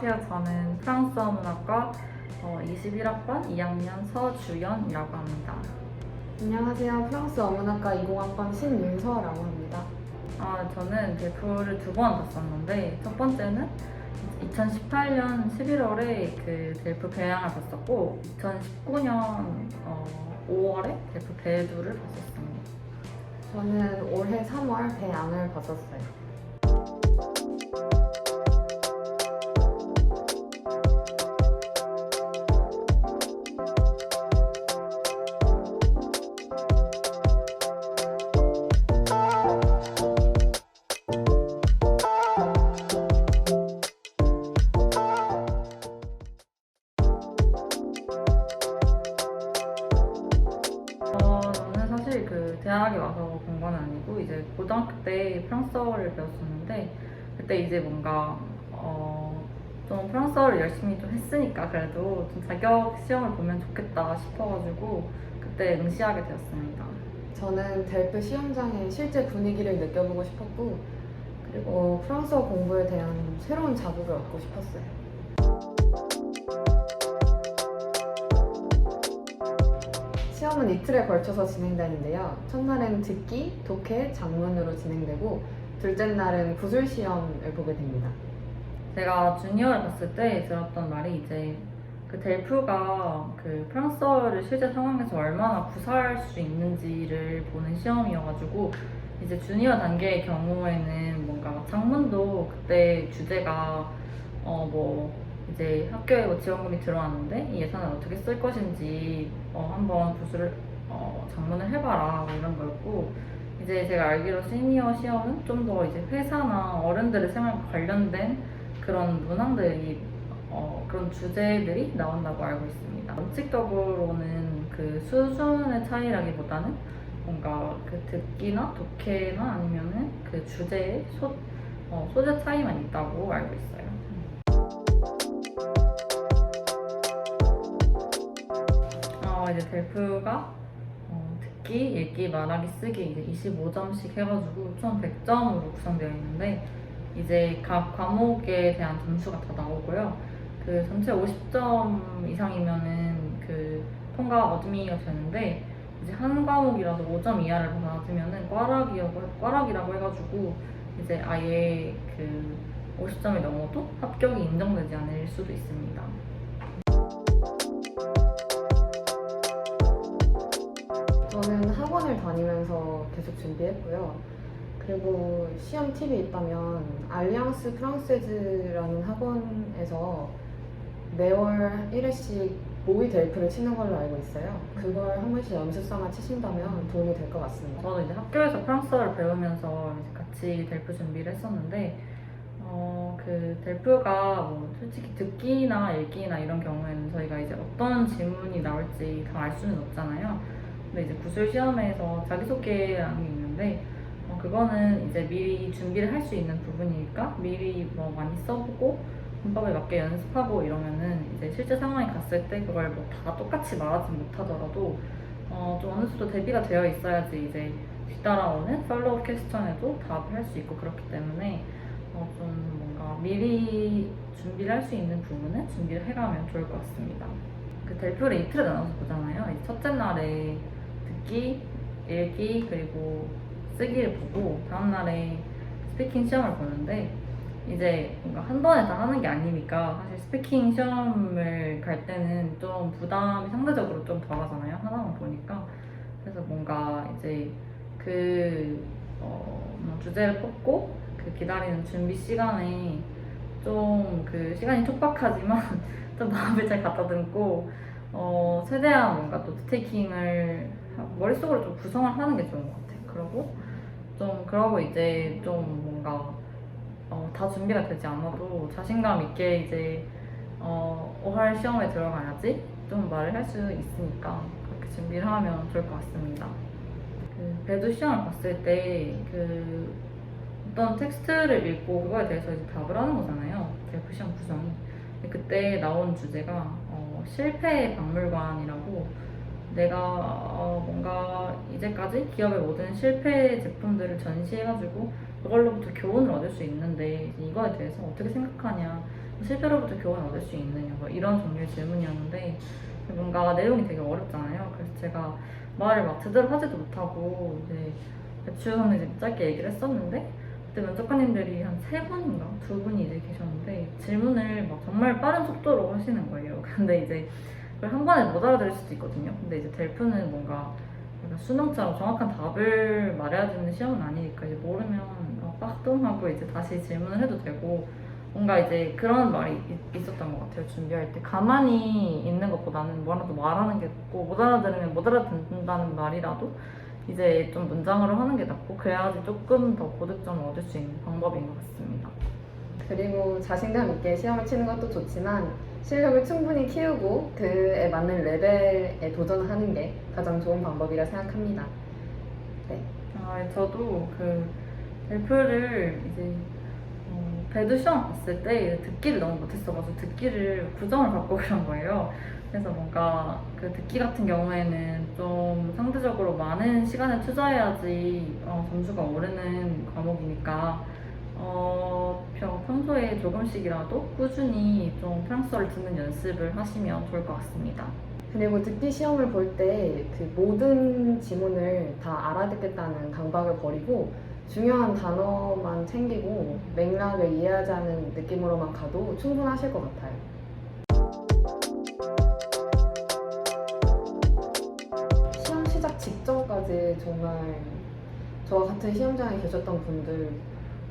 안녕하세요. 저는 프랑스어 문학과 21학번 2학년 서주연이라고 합니다. 안녕하세요. 프랑스 어문학과 20학번 신윤서라고 합니다. 저는 델프를 2번 갔었는데 첫 번째는 2018년 11월에 그 델프 배양을 봤었고 2019년 5월에 델프 배두를 봤었습니다. 저는 올해 3월 배양을 봤었어요. 저는 사실 그 대학에 와서 본 건 아니고 이제 고등학교 때 프랑스어를 배웠었는데 그때 이제 뭔가 좀 프랑스어를 열심히 좀 했으니까 그래도 좀 자격 시험을 보면 좋겠다 싶어가지고 그때 응시하게 되었습니다. 저는 델프 시험장의 실제 분위기를 느껴보고 싶었고, 그리고 프랑스어 공부에 대한 새로운 자극을 얻고 싶었어요. 시험은 이틀에 걸쳐서 진행되는데요. 첫날은 듣기, 독해, 작문으로 진행되고, 둘째 날은 구술 시험을 보게 됩니다. 제가 주니어를 갔을 때 들었던 말이 이제 그 델프가 그 프랑스어를 실제 상황에서 얼마나 구사할 수 있는지를 보는 시험이어가지고 이제 주니어 단계의 경우에는 뭔가 작문도 그때 주제가 뭐 이제 학교에 뭐 지원금이 들어왔는데 이 예산을 어떻게 쓸 것인지 한번 구술을 작문을 해봐라 뭐 이런 거였고 이제 제가 알기로 시니어 시험은 좀 더 이제 회사나 어른들의 생활과 관련된 그런 문항들이 그런 주제들이 나온다고 알고 있습니다. 원칙적으로는 그 수준의 차이라기보다는 뭔가 그 듣기나 독해나 아니면은 그 주제의 소재 차이만 있다고 알고 있어요. 이제 델프가 듣기, 읽기, 말하기, 쓰기 이제 25점씩 해가지고 총 100점으로 구성되어 있는데 이제 각 과목에 대한 점수가 다 나오고요. 그 전체 50점 이상이면은 그 통과 어드미가 되는데 이제 한 과목이라도 5점 이하를 받으면은 꽈락이라고 해가지고 이제 아예 그 50점이 넘어도 합격이 인정되지 않을 수도 있습니다. 저는 학원을 다니면서 계속 준비했고요. 그리고 시험 팁이 있다면 알리앙스 프랑세즈라는 학원에서 매월 1회씩 모의 델프를 치는 걸로 알고 있어요. 그걸 한 번씩 연습 삼아 치신다면 도움이 될 것 같습니다. 저도 이제 학교에서 프랑스어를 배우면서 이제 같이 델프 준비를 했었는데 그 델프가 뭐 솔직히 듣기나 읽기나 이런 경우에는 저희가 이제 어떤 질문이 나올지 다 알 수는 없잖아요. 근데 이제 구술 시험에서 자기소개라는 게 있는데 그거는 이제 미리 준비를 할 수 있는 부분이니까 미리 뭐 많이 써보고 문법에 맞게 연습하고 이러면은 이제 실제 상황에 갔을 때 그걸 뭐 다 똑같이 말하지 못하더라도 좀 어느 정도 대비가 되어 있어야지 이제 뒤따라오는 팔로우 퀘스천에도 답을 할 수 있고 그렇기 때문에 좀 뭔가 미리 준비를 할 수 있는 부분은 준비를 해가면 좋을 것 같습니다. 그 델프를 이틀에 나눠서 보잖아요. 이제 첫째 날에 듣기, 읽기, 그리고 쓰기를 보고 다음날에 스피킹 시험을 보는데 이제 뭔가 한 번에 다 하는 게 아니니까 사실 스피킹 시험을 갈 때는 좀 부담이 상대적으로 좀 덜하잖아요. 하나만 보니까. 그래서 뭔가 이제 뭐 주제를 뽑고 그 기다리는 준비 시간에 좀 그 시간이 촉박하지만 좀 마음을 잘 갖다듬고 최대한 뭔가 노트테이킹을 머릿속으로 좀 구성을 하는 게 좋은 것 같아요. 그러고 이제 좀 뭔가 다 준비가 되지 않아도 자신감 있게 이제 오할 시험에 들어가야지 좀 말을 할 수 있으니까 그렇게 준비를 하면 좋을 것 같습니다. 그 배두 시험을 봤을 때 그 어떤 텍스트를 읽고 그거에 대해서 이제 답을 하는 거잖아요. 델프 시험 구성이. 근데 그때 나온 주제가 실패의 박물관이라고 내가 뭔가 이제까지 기업의 모든 실패 제품들을 전시해가지고 그걸로부터 교훈을 얻을 수 있는데 이거에 대해서 어떻게 생각하냐 실패로부터 교훈을 얻을 수 있느냐 뭐 이런 종류의 질문이었는데 뭔가 내용이 되게 어렵잖아요. 그래서 제가 말을 막 제대로 하지도 못하고 이제 대충 이제 짧게 얘기를 했었는데 그때 면접관님들이 한 3분인가 2분이 이제 계셨는데 질문을 막 정말 빠른 속도로 하시는 거예요. 근데 이제 그걸 한 번에 못 알아들을 수도 있거든요. 근데 이제 델프는 뭔가 약간 수능처럼 정확한 답을 말해야 되는 시험은 아니니까 이제 모르면 빡뚱하고 이제 다시 질문을 해도 되고 뭔가 이제 그런 말이 있었던 것 같아요. 준비할 때 가만히 있는 것보다는 뭐라도 말하는 게 낫고 못 알아들으면 못 알아듣는다는 말이라도 이제 좀 문장으로 하는 게 낫고 그래야지 조금 더 고득점을 얻을 수 있는 방법인 것 같습니다. 그리고 자신감 있게 시험을 치는 것도 좋지만 실력을 충분히 키우고 그에 맞는 레벨에 도전하는 게 가장 좋은 방법이라 생각합니다. 네. 저도 그 델프를 이제 배드 시험 봤을 때 듣기를 너무 못했어가지고 듣기를 9점을 받고 그런 거예요. 그래서 뭔가 그 듣기 같은 경우에는 좀 상대적으로 많은 시간을 투자해야지 점수가 오르는 과목이니까 평소에 조금씩이라도 꾸준히 좀 프랑스어를 듣는 연습을 하시면 좋을 것 같습니다. 그리고 듣기 시험을 볼 때 그 모든 지문을 다 알아듣겠다는 강박을 버리고 중요한 단어만 챙기고 맥락을 이해하자는 느낌으로만 가도 충분하실 것 같아요. 시험 시작 직전까지 정말 저와 같은 시험장에 계셨던 분들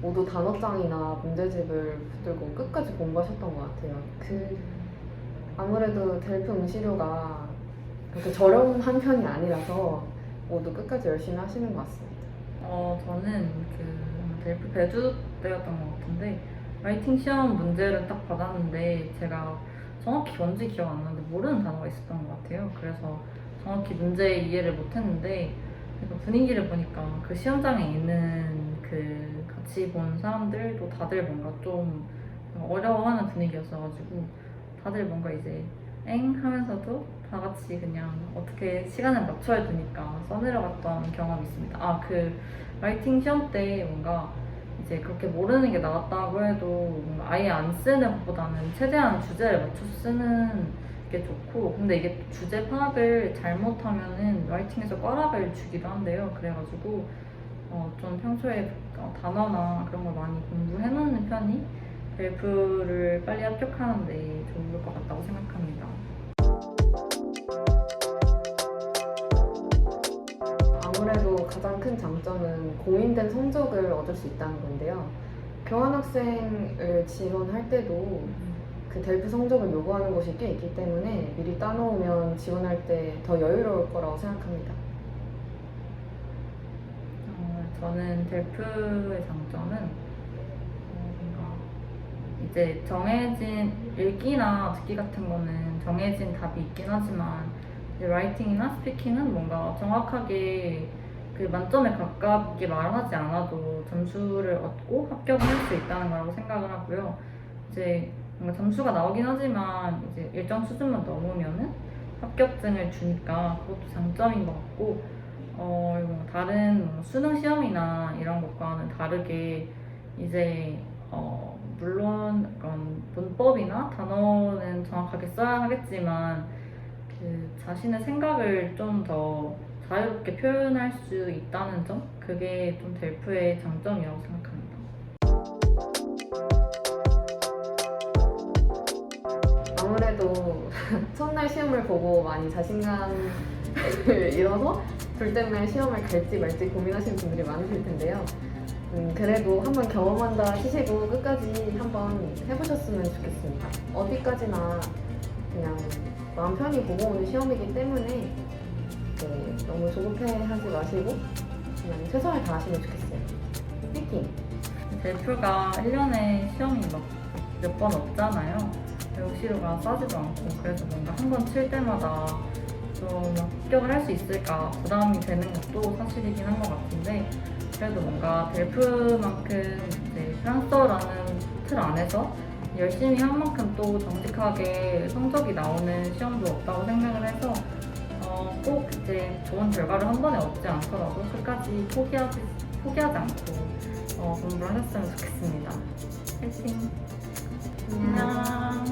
모두 단어장이나 문제집을 붙들고 끝까지 공부하셨던 것 같아요. 아무래도 델프 응시료가 그렇게 저렴한 편이 아니라서 모두 끝까지 열심히 하시는 것 같습니다. 저는 그 델프 배두 때였던 것 같은데 라이팅 시험 문제를 딱 받았는데 제가 정확히 뭔지 기억 안 나는데 모르는 단어가 있었던 것 같아요. 그래서 정확히 문제 이해를 못했는데 분위기를 보니까 그 시험장에 있는 그 같이 본 사람들도 다들 뭔가 좀 어려워하는 분위기였어가지고 다들 뭔가 이제 엥 하면서도 다 같이 그냥 어떻게 시간을 맞춰야 되니까 써내려갔던 경험이 있습니다. 그 라이팅 시험 때 뭔가 이제 그렇게 모르는 게 나왔다고 해도 뭔가 아예 안 쓰는 것보다는 최대한 주제를 맞춰서 쓰는 게 좋고 근데 이게 주제 파악을 잘못하면은 라이팅에서 꽈락을 주기도 한대요. 그래가지고 좀 평소에 단어나 그런 걸 많이 공부해 놓는 편이 델프를 빨리 합격하는 데 좋을 것 같다고 생각합니다. 아무래도 가장 큰 장점은 공인된 성적을 얻을 수 있다는 건데요. 교환학생을 지원할 때도 그 델프 성적을 요구하는 곳이 꽤 있기 때문에 미리 따놓으면 지원할 때 더 여유로울 거라고 생각합니다. 저는 델프의 장점은 뭔가 이제 정해진 읽기나 듣기 같은 거는 정해진 답이 있긴 하지만 이제 라이팅이나 스피킹은 뭔가 정확하게 그 만점에 가깝게 말하지 않아도 점수를 얻고 합격을 할 수 있다는 거라고 생각을 하고요. 이제 뭔가 점수가 나오긴 하지만 이제 일정 수준만 넘으면은 합격증을 주니까 그것도 장점인 것 같고 다른 수능 시험이나 이런 것과는 다르게 이제 물론 그런 문법이나 단어는 정확하게 써야 하겠지만 그 자신의 생각을 좀 더 자유롭게 표현할 수 있다는 점 그게 좀 델프의 장점이라고 생각합니다. 아무래도 첫날 시험을 보고 많이 자신감을 잃어서 둘 때문에 시험을 갈지 말지 고민하시는 분들이 많으실 텐데요. 그래도 한번 경험한다 치시고 끝까지 한번 해보셨으면 좋겠습니다. 어디까지나 그냥 마음 편히 보고 오는 시험이기 때문에 너무 조급해하지 마시고 그냥 최선을 다하시면 좋겠어요. 화이팅! 델프가 1년에 시험이 막 몇 번 없잖아요. 응시료가 싸지도 않고 그래서 뭔가 한 번 칠 때마다 좀 합격을 할 수 있을까 부담이 되는 것도 사실이긴 한 것 같은데 그래도 뭔가 델프만큼 이제 프랑스어라는 틀 안에서 열심히 한 만큼 또 정직하게 성적이 나오는 시험도 없다고 생각을 해서 꼭 이제 좋은 결과를 한 번에 얻지 않더라도 끝까지 포기하지 않고 공부를 하셨으면 좋겠습니다. 화이팅! 안녕.